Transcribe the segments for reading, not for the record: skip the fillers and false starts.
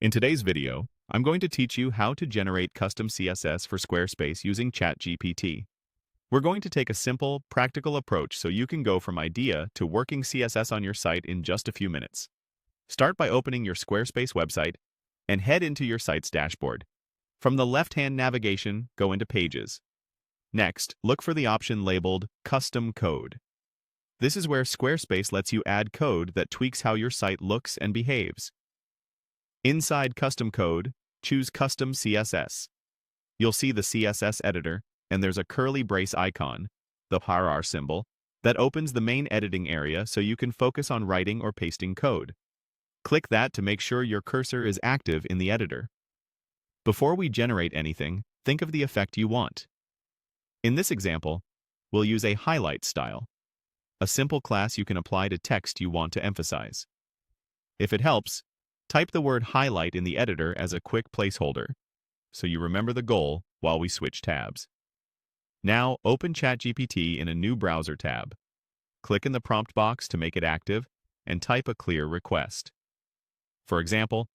In today's video, I'm going to teach you how to generate custom CSS for Squarespace using ChatGPT. We're going to take a simple, practical approach so you can go from idea to working CSS on your site in just a few minutes. Start by opening your Squarespace website and head into your site's dashboard. From the left-hand navigation, go into Pages. Next, look for the option labeled Custom Code. This is where Squarespace lets you add code that tweaks how your site looks and behaves. Inside Custom Code, choose Custom CSS. You'll see the CSS editor, and there's a curly brace icon, the # symbol, that opens the main editing area so you can focus on writing or pasting code. Click that to make sure your cursor is active in the editor. Before we generate anything, think of the effect you want. In this example, we'll use a highlight style, a simple class you can apply to text you want to emphasize. If it helps, type the word highlight in the editor as a quick placeholder, so you remember the goal while we switch tabs. Now, open ChatGPT in a new browser tab. Click in the prompt box to make it active, and type a clear request. For example,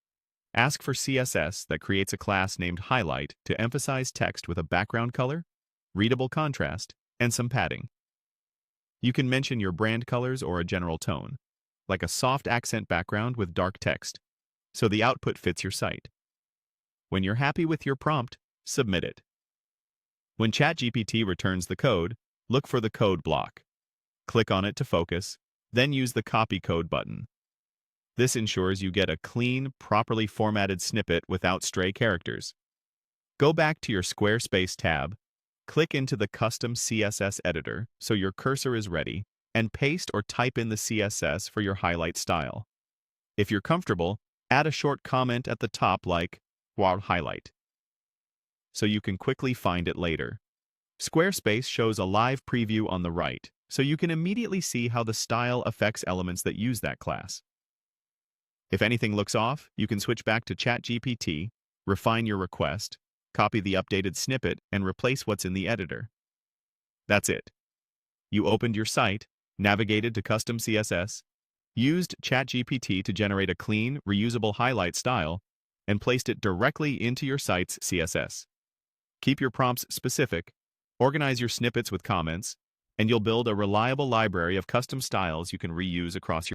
ask for CSS that creates a class named highlight to emphasize text with a background color, readable contrast, and some padding. You can mention your brand colors or a general tone, like a soft accent background with dark text, so the output fits your site. When you're happy with your prompt, submit it. When ChatGPT returns the code, look for the code block. Click on it to focus, then use the Copy Code button. This ensures you get a clean, properly formatted snippet without stray characters. Go back to your Squarespace tab, click into the Custom CSS editor so your cursor is ready, and paste or type in the CSS for your highlight style. If you're comfortable, add a short comment at the top like "wow highlight," so you can quickly find it later. Squarespace shows a live preview on the right, so you can immediately see how the style affects elements that use that class. If anything looks off, you can switch back to ChatGPT, refine your request, copy the updated snippet, and replace what's in the editor. That's it. You opened your site, navigated to Custom CSS, used ChatGPT to generate a clean, reusable highlight style, and placed it directly into your site's CSS. Keep your prompts specific, organize your snippets with comments, and you'll build a reliable library of custom styles you can reuse across your